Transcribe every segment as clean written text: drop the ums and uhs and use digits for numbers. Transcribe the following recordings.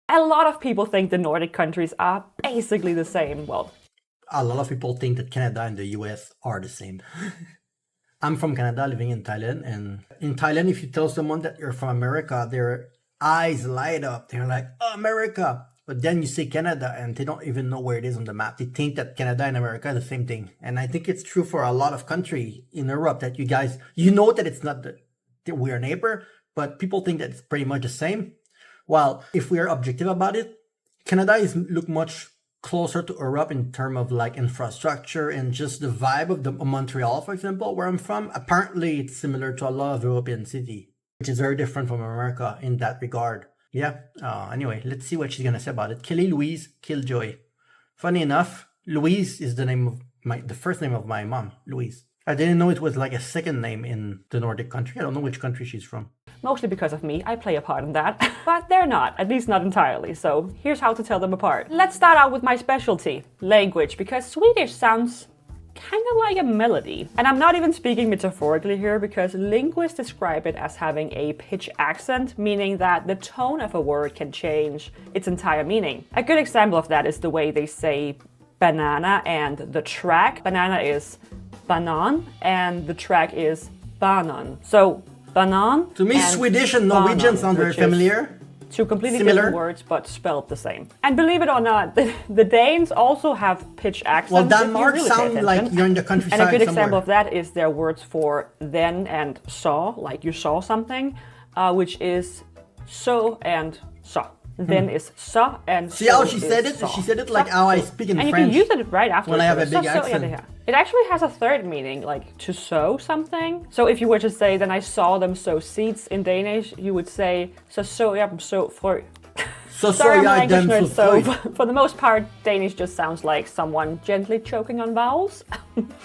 A lot of people think the Nordic countries are basically the same. Well, a lot of people think that Canada and the US are the same. I'm from Canada, living in Thailand, and in Thailand, if you tell someone that you're from America, their eyes light up. They're like, oh, America. But then you say Canada, and they don't even know where it is on the map. They think that Canada and America are the same thing. And I think it's true for a lot of countries in Europe that you guys, you know that it's not that we're a neighbor, but people think that it's pretty much the same. While if we are objective about it, Canada is look much closer to Europe in terms of like infrastructure and just the vibe of the Montreal, for example, where I'm from. Apparently, it's similar to a lot of European city, which is very different from America in that regard. Yeah. Anyway, let's see what she's gonna say about it. Kelly Louise Killjoy. Funny enough, Louise is the name of the first name of my mom, Louise. I didn't know it was like a second name in the Nordic country. I don't know which country she's from. Mostly because of me, I play a part in that. But they're not, at least not entirely, so here's how to tell them apart. Let's start out with my specialty, language, because Swedish sounds kind of like a melody. And I'm not even speaking metaphorically here, because linguists describe it as having a pitch accent, meaning that the tone of a word can change its entire meaning. A good example of that is the way they say banana and the track. Banana is banan, and the track is banan. So banan. To me, Swedish and Norwegian sound very familiar. Two completely different words, but spelled the same. And believe it or not, the Danes also have pitch accents. Well, Denmark sounds like you're in the countryside. And a good example of that is their words for then and saw, like you saw something, which is so and saw. Then is saw and see how she said it? She said it like how I speak in French. And you can use it right after. When I have a big accent. It actually has a third meaning, like to sow something. So if you were to say, then I saw them sow seeds in Danish, you would say, så jeg dem så frø. Sorry, I'm a language nerd, so for the most part, Danish just sounds like someone gently choking on vowels.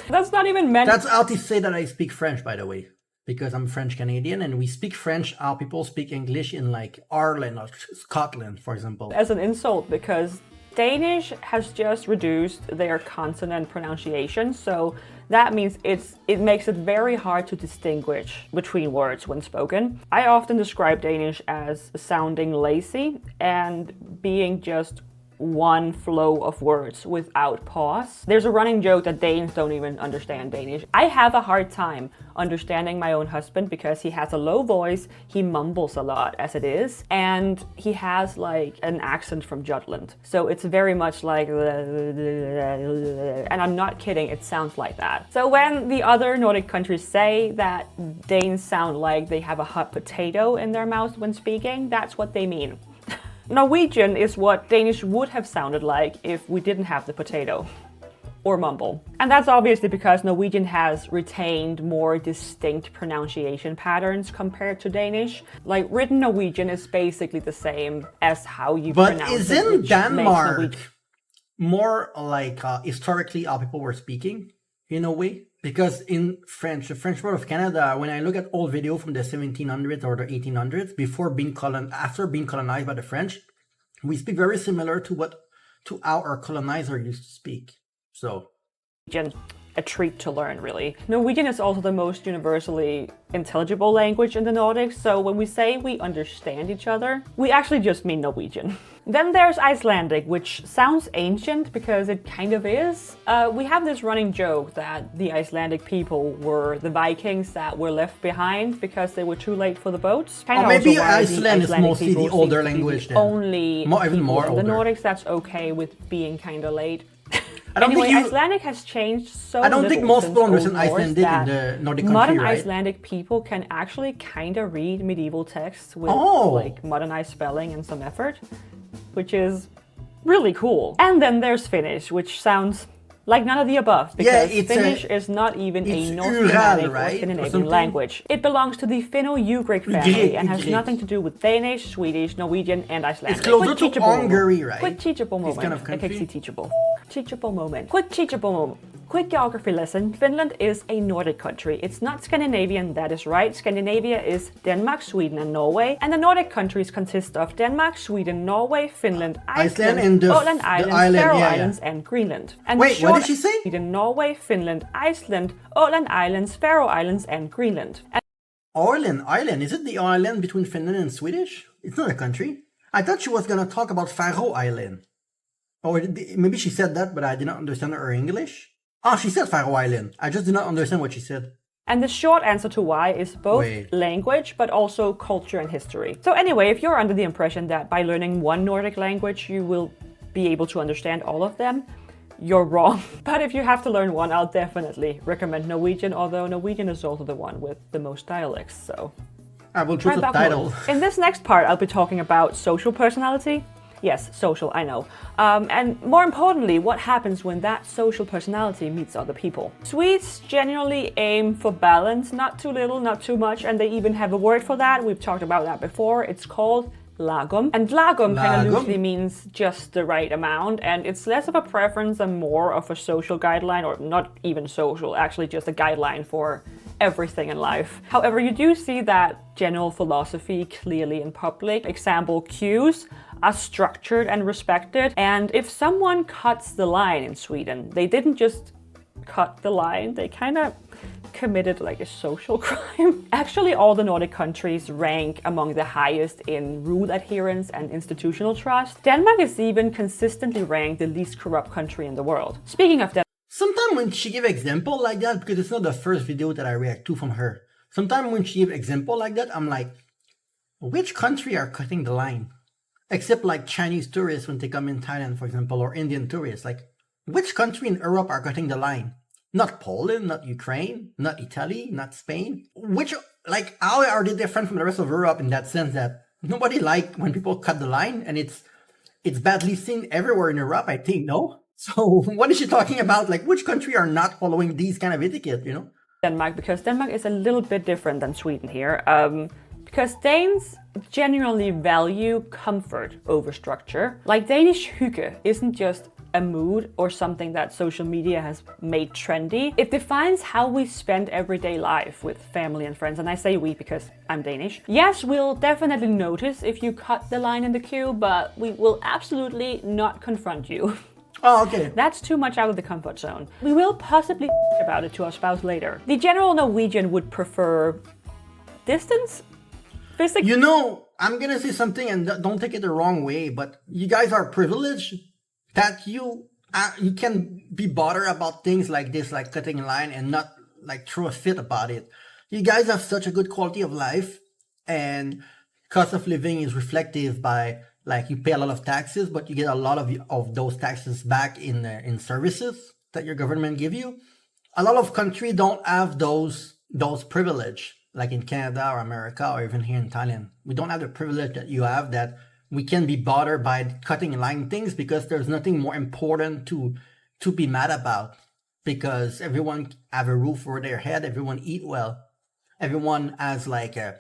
That's not even meant. That's how to say that I speak French, by the way. Because I'm French Canadian and we speak French how people speak English in like Ireland or Scotland, for example. As an insult, because Danish has just reduced their consonant pronunciation, so that means it makes it very hard to distinguish between words when spoken. I often describe Danish as sounding lazy and being just one flow of words without pause. There's a running joke that Danes don't even understand Danish. I have a hard time understanding my own husband because he has a low voice, he mumbles a lot as it is, and he has like an accent from Jutland. So it's very much like, and I'm not kidding, it sounds like that. So when the other Nordic countries say that Danes sound like they have a hot potato in their mouth when speaking, that's what they mean. Norwegian is what Danish would have sounded like if we didn't have the potato or mumble. And that's obviously because Norwegian has retained more distinct pronunciation patterns compared to Danish. Like written Norwegian is basically the same as how you pronounce it. But isn't Denmark more like historically how people were speaking in a way? Because in French, the French part of Canada, when I look at old video from the 1700s or the 1800s, after being colonized by the French, we speak very similar to how our colonizer used to speak. So, a treat to learn, really. Norwegian is also the most universally intelligible language in the Nordics, so when we say we understand each other, we actually just mean Norwegian. Then there's Icelandic, which sounds ancient because it kind of is. We have this running joke that the Icelandic people were the Vikings that were left behind because they were too late for the boats. Or maybe Iceland is mostly the older language then. Even more older. The Nordics, that's okay with being kind of late. Icelandic has changed so I don't think most people understand Icelandic in the Nordic country, modern right? Icelandic people can actually kind of read medieval texts with like modernized spelling and some effort, which is really cool. And then there's Finnish, which sounds like none of the above, because Finnish is not even a North Germanic or Scandinavian language. It belongs to the Finno-Ugric family and has nothing to do with Danish, Swedish, Norwegian, and Icelandic. It's closer to Hungary, right? Quick teachable moment. Kind of country? Teachable moment. Quick teachable moment. Quick geography lesson. Finland is a Nordic country. It's not Scandinavian, that is right. Scandinavia is Denmark, Sweden, and Norway. And the Nordic countries consist of Denmark, Sweden, Norway, Finland, Iceland, and Åland Islands, Faroe Islands, and Greenland. And wait, what did she say? Sweden, Norway, Finland, Iceland, Åland Islands, Faroe Islands, and Greenland. Åland Island? Is it the island between Finland and Swedish? It's not a country. I thought she was gonna talk about Faroe Island. Or maybe she said that, but I did not understand her English. Oh, she said Faroe Island. I just did not understand what she said. And the short answer to why is both Wait. language, but also culture and history. So anyway, if you're under the impression that by learning one Nordic language, you will be able to understand all of them, you're wrong. But if you have to learn one, I'll definitely recommend Norwegian, although Norwegian is also the one with the most dialects, so... I will choose try the back title. more. In this next part, I'll be talking about social personality. Yes, social, I know. And more importantly, what happens when that social personality meets other people. Swedes generally aim for balance, not too little, not too much, and they even have a word for that. We've talked about that before. It's called lagom. And lagom kind of loosely means just the right amount, and it's less of a preference and more of a social guideline, or not even social, actually just a guideline for everything in life. However, you do see that general philosophy clearly in public. Example, queues are structured and respected, and if someone cuts the line in Sweden, they didn't just cut the line, they kind of committed like a social crime. Actually, all the Nordic countries rank among the highest in rule adherence and institutional trust. Denmark is even consistently ranked the least corrupt country in the world. Speaking of Denmark, Sometimes when she give example like that, because it's not the first video that I react to from her. Sometimes when she give example like that, I'm like, which country are cutting the line? Except like Chinese tourists when they come in Thailand, for example, or Indian tourists. Like, which country in Europe are cutting the line? Not Poland, not Ukraine, not Italy, not Spain. Which, like, how are they different from the rest of Europe in that sense that nobody like when people cut the line, and it's badly seen everywhere in Europe, I think, no? So what is she talking about? Like, which country are not following these kind of etiquette, you know? Denmark, because Denmark is a little bit different than Sweden here. Because Danes generally value comfort over structure. Like, Danish hygge isn't just a mood or something that social media has made trendy. It defines how we spend everyday life with family and friends. And I say we because I'm Danish. Yes, we'll definitely notice if you cut the line in the queue, but we will absolutely not confront you. Oh, okay. That's too much out of the comfort zone. We will possibly about it to our spouse later. The general Norwegian would prefer distance? You know, I'm gonna say something, and don't take it the wrong way, but you guys are privileged that you can be bothered about things like this, like cutting a line, and not like throw a fit about it. You guys have such a good quality of life, and cost of living is reflective by, like, you pay a lot of taxes, but you get a lot of those taxes back in services that your government give you. A lot of countries don't have those privilege, like in Canada or America or even here in Thailand. We don't have the privilege that you have, that we can be bothered by cutting and line things because there's nothing more important to be mad about, because everyone have a roof over their head, everyone eat well, everyone has like a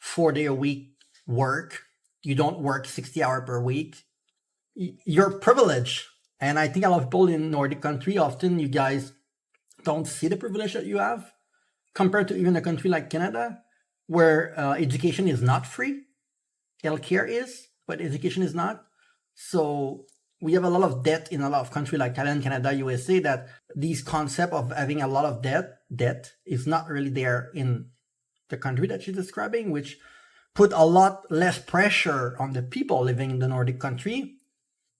4-day-a-week work. You don't work 60 hours per week. You're privileged. And I think a lot of people in Nordic country, often you guys don't see the privilege that you have compared to even a country like Canada, where education is not free. Healthcare is, but education is not. So we have a lot of debt in a lot of countries like Thailand, Canada, USA, that this concept of having a lot of debt is not really there in the country that she's describing, which put a lot less pressure on the people living in the Nordic country.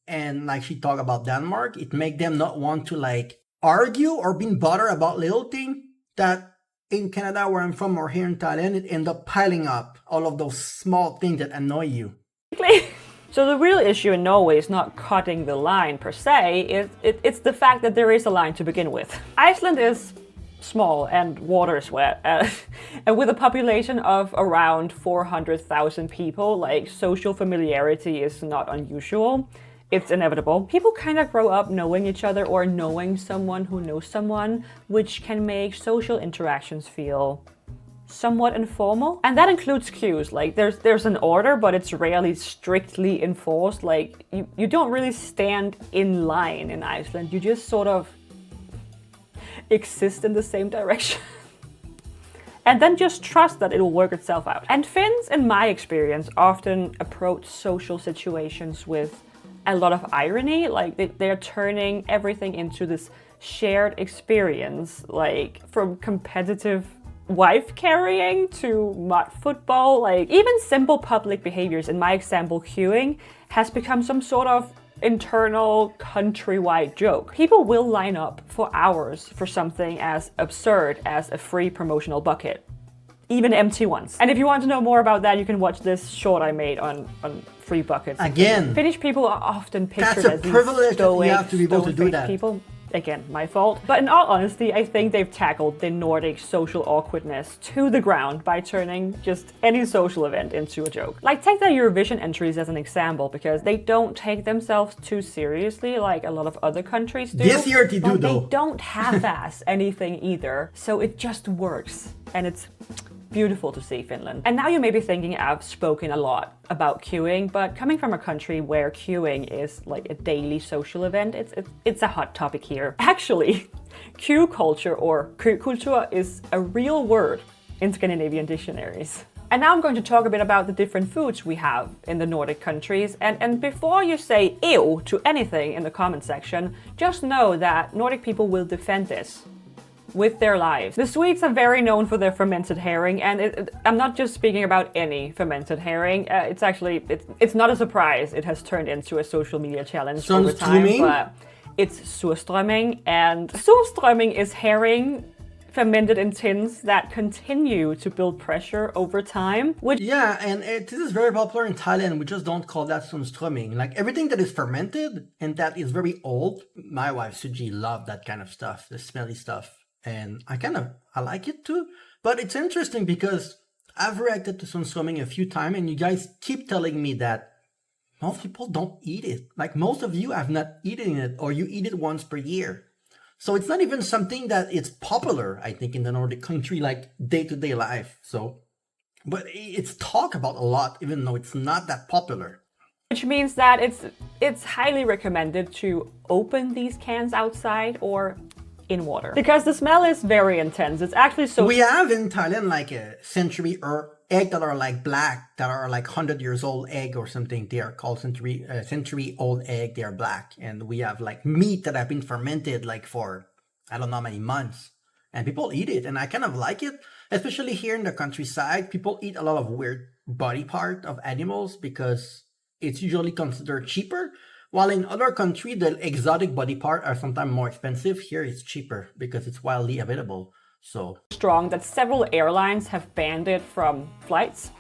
And like she talked about Denmark, it make them not want to like argue or being bothered about little thing that in Canada, where I'm from, or here in Thailand, it end up piling up all of those small things that annoy you. So the real issue in Norway is not cutting the line per se, it's the fact that there is a line to begin with. Iceland is small and water is wet, and with a population of around 400,000 people, like, social familiarity is not unusual. It's inevitable. People kind of grow up knowing each other or knowing someone who knows someone, which can make social interactions feel somewhat informal. And that includes queues. Like, there's an order, but it's rarely strictly enforced. Like, you don't really stand in line in Iceland. You just sort of exist in the same direction. And then just trust that it'll work itself out. And Finns, in my experience, often approach social situations with a lot of irony. Like, they're turning everything into this shared experience, like from competitive wife carrying to mud football, like even simple public behaviors, in my example, queuing, has become some sort of internal countrywide joke. People will line up for hours for something as absurd as a free promotional bucket, even empty ones. And if you want to know more about that, you can watch this short I made on free buckets. Again, Finnish people are often pictured that's a as privilege these stoic, that you have to be able to do that. people. Again, my fault. But in all honesty, I think they've tackled the Nordic social awkwardness to the ground by turning just any social event into a joke. Like, take the Eurovision entries as an example, because they don't take themselves too seriously like a lot of other countries do. This year they do, but though. they don't half-ass anything either, so it just works. And it's beautiful to see Finland. And now you may be thinking I've spoken a lot about queuing, but coming from a country where queuing is like a daily social event, it's a hot topic here. Actually, queue culture or køkultur is a real word in Scandinavian dictionaries. And now I'm going to talk a bit about the different foods we have in the Nordic countries. And before you say ew to anything in the comment section, just know that Nordic people will defend this with their lives. The Swedes are very known for their fermented herring, and I'm not just speaking about any fermented herring. It's not a surprise it has turned into a social media challenge over time, but it's surströmming, and surströmming is herring fermented in tins that continue to build pressure over time. Yeah, and this is very popular in Thailand. We just don't call that surströmming. Like everything that is fermented and that is very old. My wife Suji loved that kind of stuff, the smelly stuff. And I like it too. But it's interesting because I've reacted to surströmming a few times and you guys keep telling me that most people don't eat it. Like most of you have not eaten it, or you eat it once per year. So it's not even something that it's popular, I think, in the Nordic country, like day-to-day life. So, but it's talked about a lot, even though it's not that popular. Which means that it's highly recommended to open these cans outside or in water, because the smell is very intense. It's actually so... We have in Thailand like a century or egg that are like black, that are like 100 years old egg or something. They are called century old egg. They are black. And we have like meat that have been fermented like for, I don't know how many months. And people eat it. And I kind of like it, especially here in the countryside. People eat a lot of weird body part of animals because it's usually considered cheaper. While in other countries, the exotic body parts are sometimes more expensive. Here it's cheaper because it's widely available. So strong that several airlines have banned it from flights.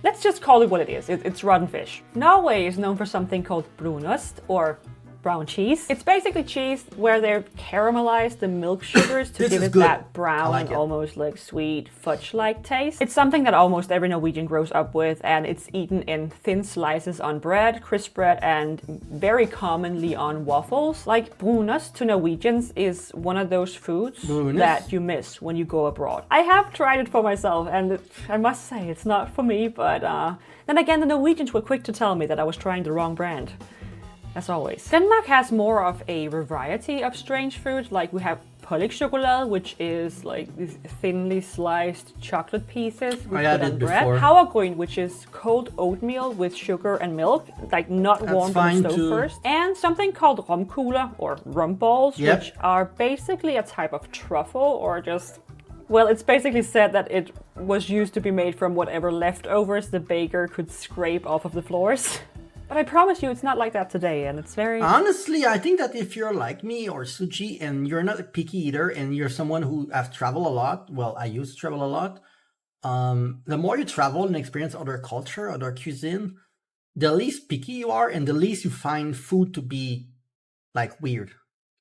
Let's just call it what it is. It's rotten fish. Norway is known for something called brunost, or brown cheese. It's basically cheese where they caramelize the milk sugars to give it that brown, almost like sweet fudge-like taste. It's something that almost every Norwegian grows up with, and it's eaten in thin slices on bread, crisp bread, and very commonly on waffles. Like brunost to Norwegians is one of those foods that you miss when you go abroad. I have tried it for myself, and I must say it's not for me, but then again, the Norwegians were quick to tell me that I was trying the wrong brand. As always. Denmark has more of a variety of strange foods. Like we have pålægschokolade, which is like these thinly sliced chocolate pieces we put on bread. Havregryn, which is cold oatmeal with sugar and milk, like not warmed on the stove first. And something called romkugler, or rum balls, which are basically a type of truffle, or just... Well, it's basically said that it was used to be made from whatever leftovers the baker could scrape off of the floors. But I promise you, it's not like that today, and it's very... Honestly, I think that if you're like me or Suji, and you're not a picky eater, and you're someone who has traveled a lot, well, I used to travel a lot, the more you travel and experience other culture, other cuisine, the least picky you are, and the least you find food to be, like, weird.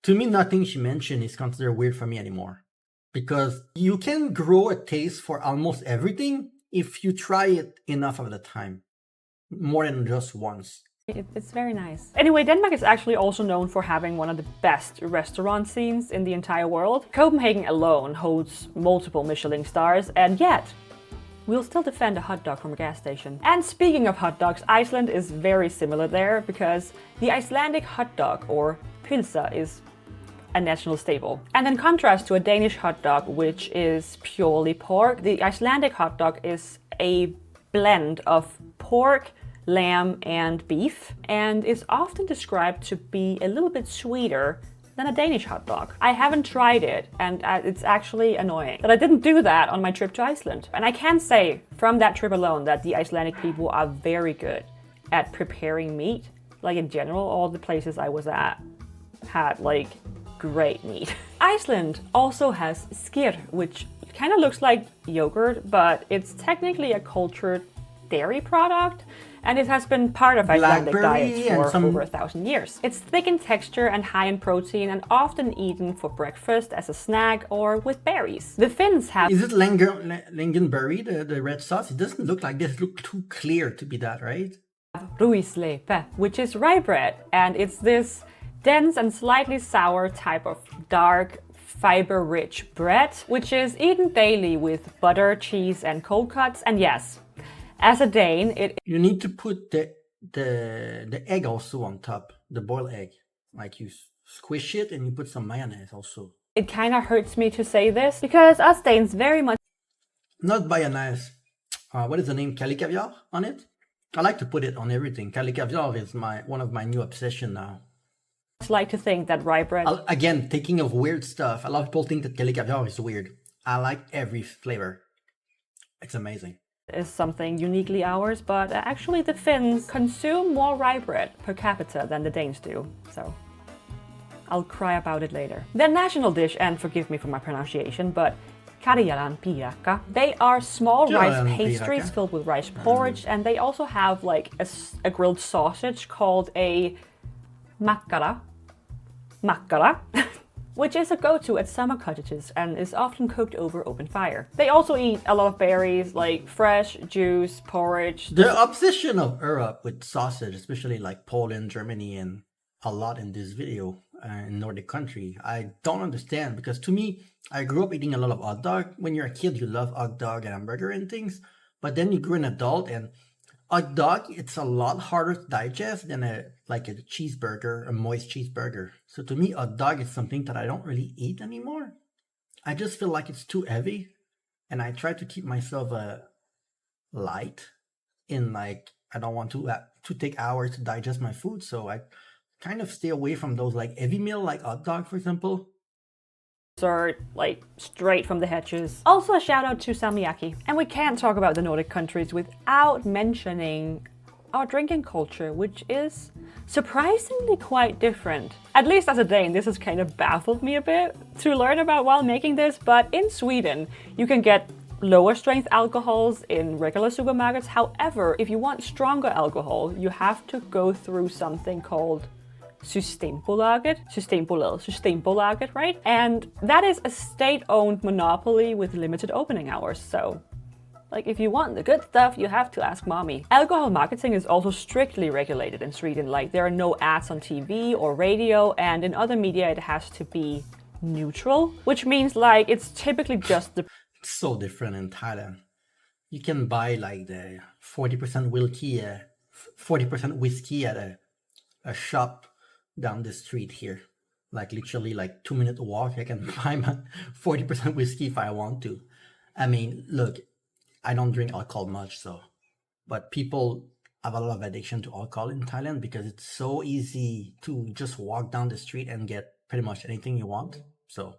To me, nothing she mentioned is considered weird for me anymore. Because you can grow a taste for almost everything if you try it enough of the time. More than just once. It's very nice. Anyway, Denmark is actually also known for having one of the best restaurant scenes in the entire world. Copenhagen alone holds multiple Michelin stars, and yet we'll still defend a hot dog from a gas station. And speaking of hot dogs, Iceland is very similar there, because the Icelandic hot dog, or pølsa, is a national staple. And in contrast to a Danish hot dog, which is purely pork, the Icelandic hot dog is a blend of pork, lamb, and beef, and is often described to be a little bit sweeter than a Danish hot dog. I haven't tried it, and it's actually annoying that I didn't do that on my trip to Iceland. And I can say from that trip alone that the Icelandic people are very good at preparing meat. Like in general, all the places I was at had like great meat. Iceland also has skyr, which kind of looks like yogurt, but it's technically a cultured dairy product, and it has been part of Icelandic diets for over 1,000 years. It's thick in texture and high in protein, and often eaten for breakfast as a snack or with berries. The Finns have... Is it lingonberry, the red sauce? It doesn't look like this. It looks too clear to be that, right? Ruisleipä, which is rye bread, and it's this dense and slightly sour type of dark, fiber-rich bread, which is eaten daily with butter, cheese, and cold cuts. And yes, as a Dane, you need to put the egg also on top, the boiled egg. Like you squish it and you put some mayonnaise also. It kind of hurts me to say this because us Danes very much... Not mayonnaise. What is the name? Kälikaviar on it? I like to put it on everything. Kälikaviar is one of my new obsession now. Like to think that rye bread... Again, thinking of weird stuff. A lot of people think that kälikaviar is weird. I like every flavor. It's amazing. Is something uniquely ours, but actually the Finns consume more rye bread per capita than the Danes do, so I'll cry about it later. Their national dish, and forgive me for my pronunciation, but Karjalan piirakka. They are small rice pastries filled with rice porridge, and they also have like a grilled sausage called a makkara, which is a go-to at summer cottages and is often cooked over open fire. They also eat a lot of berries like fresh, juice, porridge. The obsession of Europe with sausage, especially like Poland, Germany, and a lot in this video in Nordic country, I don't understand, because to me, I grew up eating a lot of hot dog. When you're a kid, you love hot dog and hamburger and things, but then you grew an adult and hot dog, it's a lot harder to digest than a cheeseburger, a moist cheeseburger. So to me, hot dog is something that I don't really eat anymore. I just feel like it's too heavy, and I try to keep myself light. In like, I don't want to take hours to digest my food, so I kind of stay away from those like heavy meal, like hot dog, for example. Are like straight from the hedges. Also a shout out to salmiakki. And we can't talk about the Nordic countries without mentioning our drinking culture, which is surprisingly quite different. At least as a Dane, this has kind of baffled me a bit to learn about while making this, but in Sweden, you can get lower strength alcohols in regular supermarkets. However, if you want stronger alcohol, you have to go through something called Systembolaget, right? And that is a state-owned monopoly with limited opening hours. So, like, if you want the good stuff, you have to ask mommy. Alcohol marketing is also strictly regulated in Sweden. Like, there are no ads on TV or radio, and in other media it has to be neutral, which means like it's typically just the... It's so different in Thailand. You can buy like the 40% whiskey at a shop down the street here, like literally like 2-minute walk. I can buy my 40% whiskey if I want to. I mean, look, I don't drink alcohol much, but people have a lot of addiction to alcohol in Thailand because it's so easy to just walk down the street and get pretty much anything you want. So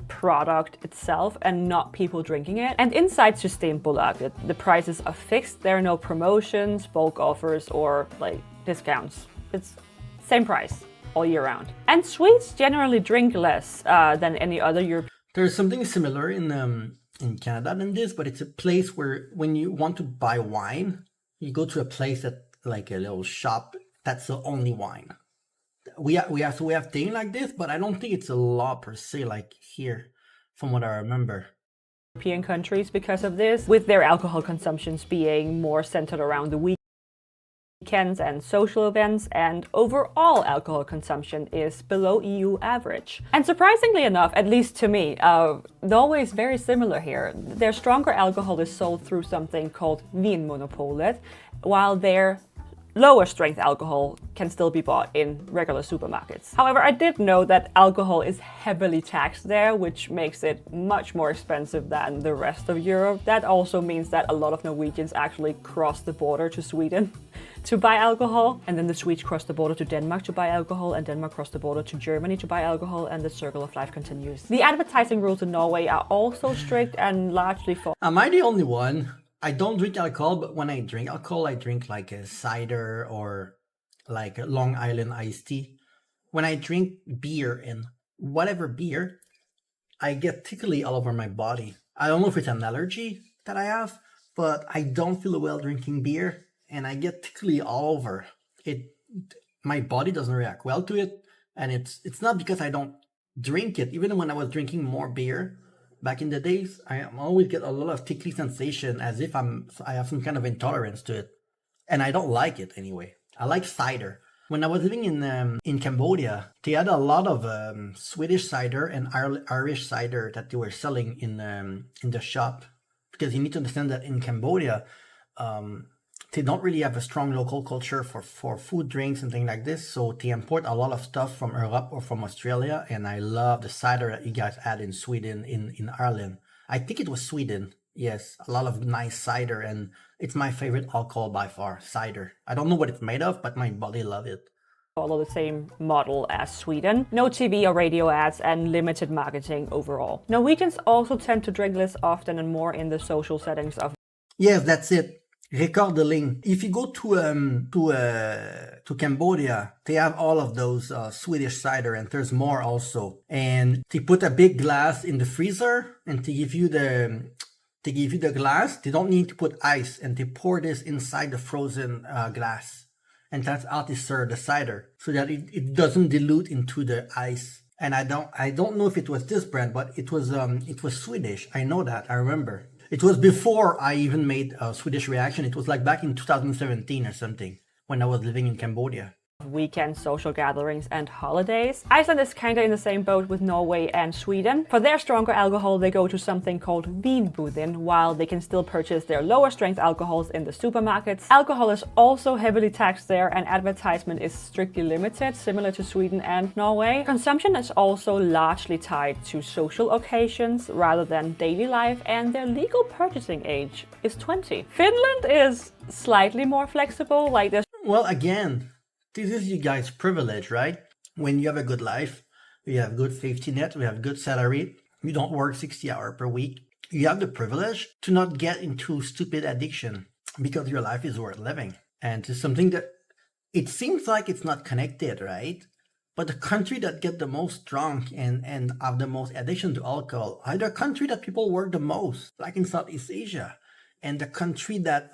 product itself and not people drinking it. And inside Systembolaget, the prices are fixed. There are no promotions, bulk offers, or like discounts. It's same price all year round. And Swedes generally drink less than any other European. There's something similar in Canada than this, but it's a place where when you want to buy wine, you go to a place that like a little shop that's the only wine. We have things like this, but I don't think it's a law per se like here, from what I remember. European countries because of this, with their alcohol consumptions being more centered around the weekends and social events, and overall alcohol consumption is below EU average. And surprisingly enough, at least to me, Norway is very similar here. Their stronger alcohol is sold through something called Vinmonopolet, while their lower strength alcohol can still be bought in regular supermarkets. However, I did know that alcohol is heavily taxed there, which makes it much more expensive than the rest of Europe. That also means that a lot of Norwegians actually cross the border to Sweden to buy alcohol, and then the Swedes cross the border to Denmark to buy alcohol, and Denmark cross the border to Germany to buy alcohol, and the circle of life continues. The advertising rules in Norway are also strict and largely for. Am I the only one? I don't drink alcohol, but when I drink alcohol, I drink like a cider or like a Long Island iced tea. When I drink beer and whatever beer, I get tickly all over my body. I don't know if it's an allergy that I have, but I don't feel well drinking beer and I get tickly all over. My body doesn't react well to it, and it's not because I don't drink it. Even when I was drinking more beer back in the days, I always get a lot of tickly sensation as if I have some kind of intolerance to it. And I don't like it anyway. I like cider. When I was living in Cambodia, they had a lot of Swedish cider and Irish cider that they were selling in the shop. Because you need to understand that in Cambodia, they don't really have a strong local culture for food, drinks, and things like this. So they import a lot of stuff from Europe or from Australia. And I love the cider that you guys had in Sweden, in Ireland. I think it was Sweden. Yes, a lot of nice cider. And it's my favorite alcohol by far, cider. I don't know what it's made of, but my body loves it. Follow the same model as Sweden. No TV or radio ads and limited marketing overall. Norwegians also tend to drink less often and more in the social settings of. Yes, that's it. Record the link. If you go to Cambodia, they have all of those Swedish cider, and there's more also. And they put a big glass in the freezer, and to give you the glass. They don't need to put ice, and they pour this inside the frozen glass, and that's how they serve the cider, so that it doesn't dilute into the ice. And I don't know if it was this brand, but it was Swedish. I know that. I remember. It was before I even made a Swedish reaction. It was like back in 2017 or something when I was living in Cambodia. Weekend social gatherings and holidays. Iceland is kinda in the same boat with Norway and Sweden. For their stronger alcohol, they go to something called vinbudin, while they can still purchase their lower strength alcohols in the supermarkets. Alcohol is also heavily taxed there, and advertisement is strictly limited, similar to Sweden and Norway. Consumption is also largely tied to social occasions rather than daily life, and their legal purchasing age is 20. Finland is slightly more flexible, like this. Well, again, this is you guys' privilege, right? When you have a good life, you have good safety net, we have good salary, you don't work 60 hours per week. You have the privilege to not get into stupid addiction because your life is worth living. And it's something that it seems like it's not connected, right? But the country that get the most drunk and have the most addiction to alcohol are the country that people work the most, like in Southeast Asia. And the country that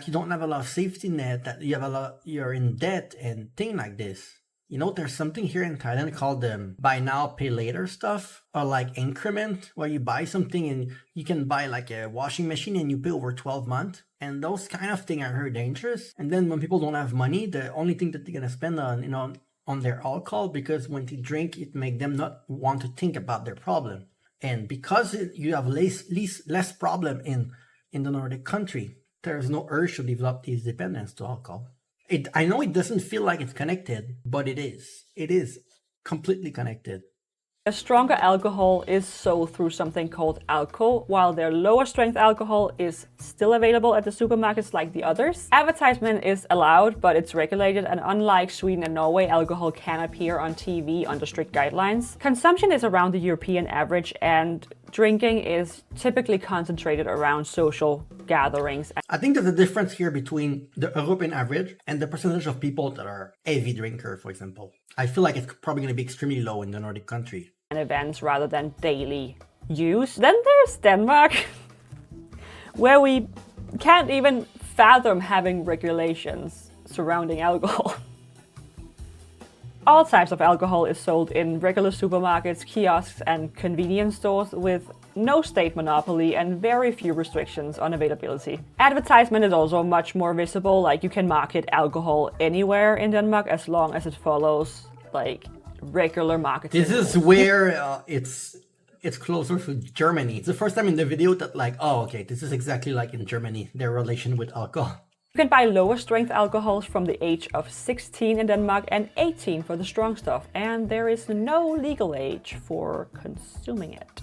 you don't have a lot of safety net, that you're in debt and things like this. You know, there's something here in Thailand called buy now, pay later stuff, or like increment, where you buy something and you can buy like a washing machine and you pay over 12 months. And those kind of things are very dangerous. And then when people don't have money, the only thing that they're gonna spend on their alcohol, because when they drink, it make them not want to think about their problem. And because you have less problem in the Nordic country, there's no urge to develop these dependence to alcohol. I know it doesn't feel like it's connected, but it is. It is completely connected. A stronger alcohol is sold through something called alco, while their lower strength alcohol is still available at the supermarkets like the others. Advertisement is allowed, but it's regulated, and unlike Sweden and Norway, alcohol can appear on TV under strict guidelines. Consumption is around the European average, and drinking is typically concentrated around social gatherings. I think there's a difference here between the European average and the percentage of people that are heavy drinker, for example. I feel like it's probably going to be extremely low in the Nordic country. And events rather than daily use. Then there's Denmark, where we can't even fathom having regulations surrounding alcohol. All types of alcohol is sold in regular supermarkets, kiosks, and convenience stores with no state monopoly and very few restrictions on availability. Advertisement is also much more visible, like you can market alcohol anywhere in Denmark as long as it follows like regular marketing. This is where it's closer to Germany. It's the first time in the video that like, oh, okay, this is exactly like in Germany, their relation with alcohol. You can buy lower strength alcohols from the age of 16 in Denmark and 18 for the strong stuff, and there is no legal age for consuming it.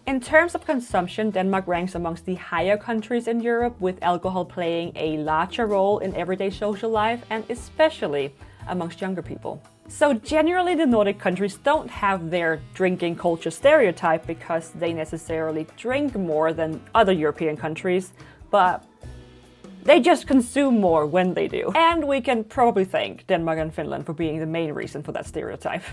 In terms of consumption, Denmark ranks amongst the higher countries in Europe, with alcohol playing a larger role in everyday social life and especially amongst younger people. So generally the Nordic countries don't have their drinking culture stereotype because they necessarily drink more than other European countries, but they just consume more when they do. And we can probably thank Denmark and Finland for being the main reason for that stereotype.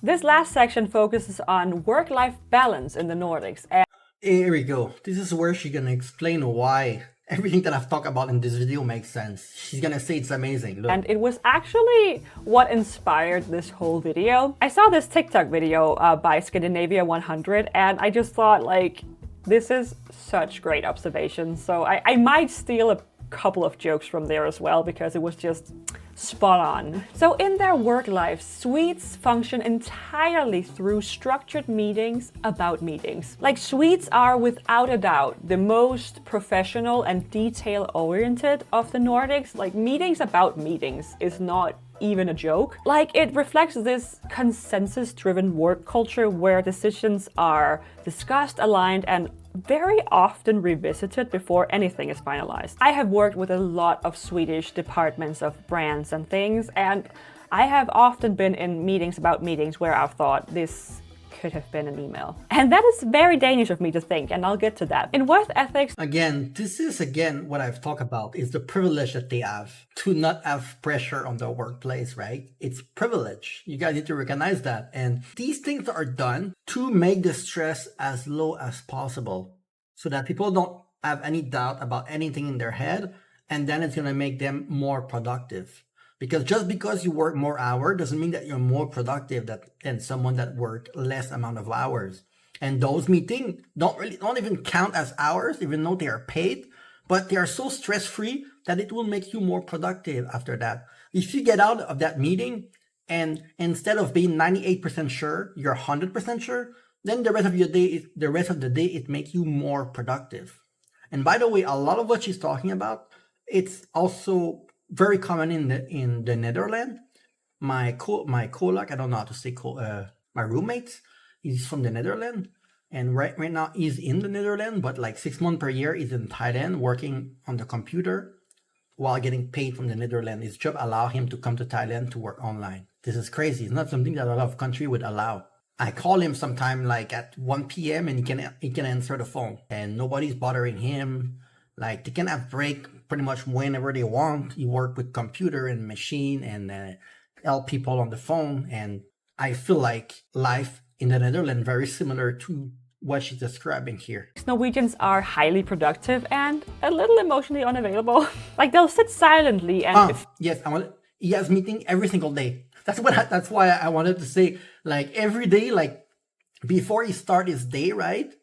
This last section focuses on work-life balance in the Nordics. And here we go. This is where she's gonna explain why everything that I've talked about in this video makes sense. She's gonna say it's amazing. Look. And it was actually what inspired this whole video. I saw this TikTok video by Scandinavia 100, and I just thought, like, this is such great observation. So I might steal a couple of jokes from there as well, because it was just spot on. So in their work life, Swedes function entirely through structured meetings about meetings. Like, Swedes are without a doubt the most professional and detail-oriented of the Nordics. Like, meetings about meetings is not even a joke. Like, it reflects this consensus-driven work culture where decisions are discussed, aligned, and very often revisited before anything is finalized. I have worked with a lot of Swedish departments of brands and things, and I have often been in meetings about meetings where I've thought this could have been an email. And that is very Danish of me to think, and I'll get to that. In work ethics, again, this is what I've talked about, is the privilege that they have to not have pressure on their workplace, right? It's privilege. You guys need to recognize that. And these things are done to make the stress as low as possible so that people don't have any doubt about anything in their head, and then it's going to make them more productive. Because just because you work more hours doesn't mean that you're more productive than someone that worked less amount of hours. And those meetings don't even count as hours, even though they are paid, but they are so stress-free that it will make you more productive after that. If you get out of that meeting and instead of being 98% sure, you're 100% sure, then the rest of the day, it makes you more productive. And by the way, a lot of what she's talking about, it's also very common in the Netherlands. My colleague, I don't know how to say my roommate, he's from the Netherlands, and right now he's in the Netherlands, but like 6 months per year he's in Thailand working on the computer while getting paid from the Netherlands. His job allow him to come to Thailand to work online. This is crazy. It's not something that a lot of countries would allow. I call him sometime like at 1 p.m. and he can answer the phone, and nobody's bothering him. Like, they can have break pretty much whenever they want. He work with computer and machine and help people on the phone. And I feel like life in the Netherlands very similar to what she's describing here. Norwegians are highly productive and a little emotionally unavailable. Like, they'll sit silently and yes, he has meeting every single day. That's why I wanted to say, like, every day, like before he start his day, right?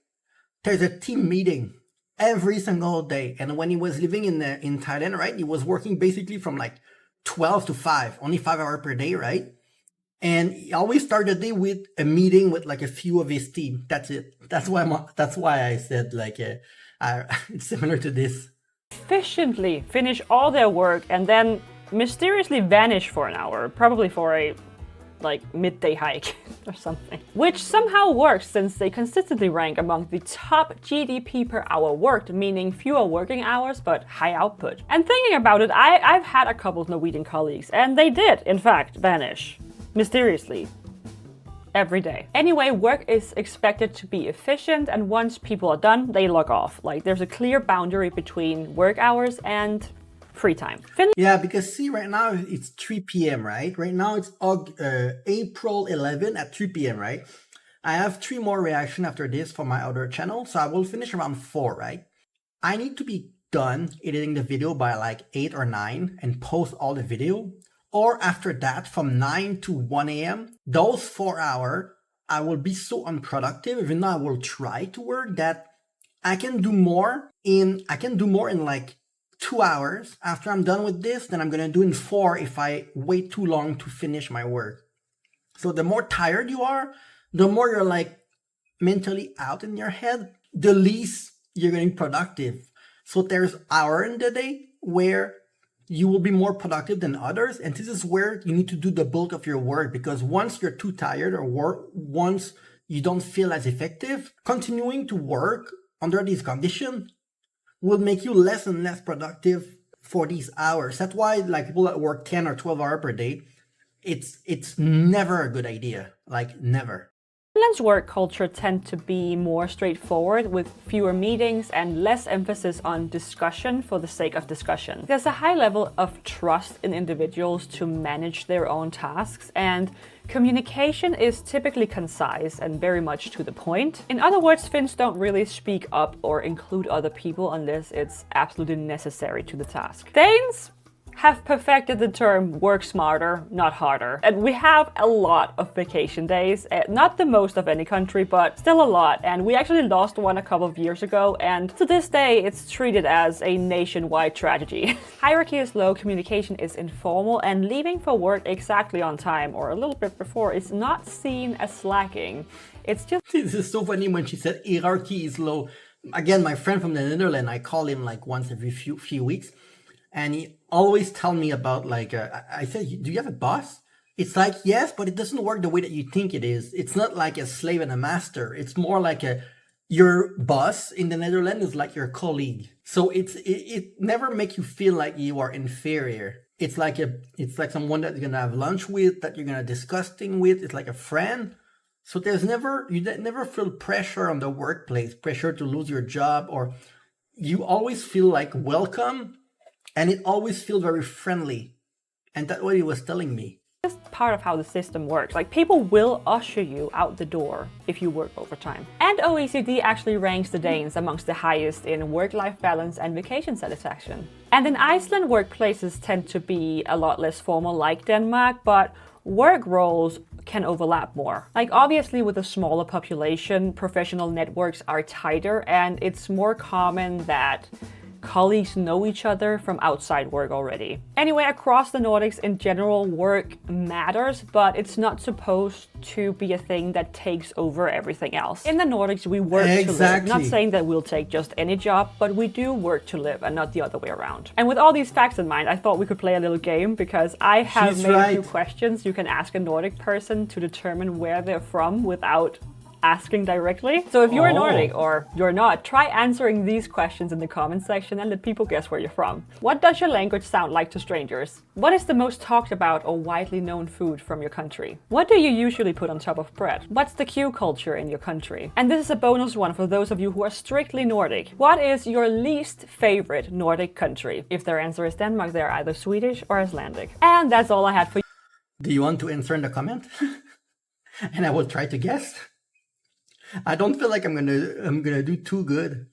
There's a team meeting every single day. And when he was living in Thailand, right, he was working basically from like 12 to 5, only 5 hours per day, right? And he always started the day with a meeting with like a few of his team. That's it. That's why I said like it's similar to this. Efficiently finish all their work and then mysteriously vanish for an hour, probably for a midday hike or something. Which somehow works since they consistently rank among the top GDP per hour worked, meaning fewer working hours but high output. And thinking about it, I've had a couple of Norwegian colleagues and they did, in fact, vanish mysteriously every day. Anyway, work is expected to be efficient, and once people are done, they log off. Like, there's a clear boundary between work hours and free time. Yeah, because see, right now it's 3 p.m., right? Right now it's April 11 at 3 p.m., right? I have 3 more reactions after this for my other channel, so I will finish around 4, right? I need to be done editing the video by like 8 or 9 and post all the video. Or after that, from 9 to 1 a.m., those 4 hours, I will be so unproductive, even though I will try to work, that I can do more in like 2 hours. After I'm done with this, then I'm gonna do in 4 if I wait too long to finish my work. So the more tired you are, the more you're like mentally out in your head, the least you're gonna be productive. So there's hour in the day where you will be more productive than others. And this is where you need to do the bulk of your work, because once you're too tired or once you don't feel as effective, continuing to work under these conditions will make you less and less productive for these hours. That's why like people that work 10 or 12 hours per day, it's never a good idea. Like never. Finland's work culture tends to be more straightforward, with fewer meetings and less emphasis on discussion for the sake of discussion. There's a high level of trust in individuals to manage their own tasks, and communication is typically concise and very much to the point. In other words, Finns don't really speak up or include other people unless it's absolutely necessary to the task. Danes have perfected the term work smarter, not harder. And we have a lot of vacation days, not the most of any country, but still a lot. And we actually lost one a couple of years ago, and to this day it's treated as a nationwide tragedy. Hierarchy is low, communication is informal, and leaving for work exactly on time or a little bit before is not seen as slacking. It's just... This is so funny when she said hierarchy is low. Again, my friend from the Netherlands, I call him like once every few weeks. And he always tell me about like, I said, do you have a boss? It's like, yes, but it doesn't work the way that you think it is. It's not like a slave and a master. It's more like your boss in the Netherlands is like your colleague. So it never make you feel like you are inferior. It's like someone that you're gonna have lunch with, that you're gonna discuss things with. It's like a friend. So you never feel pressure on the workplace, pressure to lose your job, or you always feel like welcome. And it always feels very friendly. And that's what he was telling me. It's part of how the system works. Like, people will usher you out the door if you work overtime. And OECD actually ranks the Danes amongst the highest in work-life balance and vacation satisfaction. And in Iceland, workplaces tend to be a lot less formal like Denmark, but work roles can overlap more. Like, obviously with a smaller population, professional networks are tighter, and it's more common that colleagues know each other from outside work already. Anyway, across the Nordics in general, work matters, but it's not supposed to be a thing that takes over everything else. In the Nordics, we work to live. Not saying that we'll take just any job, but we do work to live and not the other way around. And with all these facts in mind, I thought we could play a little game, because I have made a few questions you can ask a Nordic person to determine where they're from without asking directly. So if you're Nordic or you're not, try answering these questions in the comment section and let people guess where you're from. What does your language sound like to strangers? What is the most talked about or widely known food from your country? What do you usually put on top of bread? What's the queue culture in your country? And this is a bonus one for those of you who are strictly Nordic. What is your least favorite Nordic country? If their answer is Denmark, they're either Swedish or Icelandic. And that's all I had for you. Do you want to answer in the comment? And I will try to guess. I don't feel like I'm gonna do too good.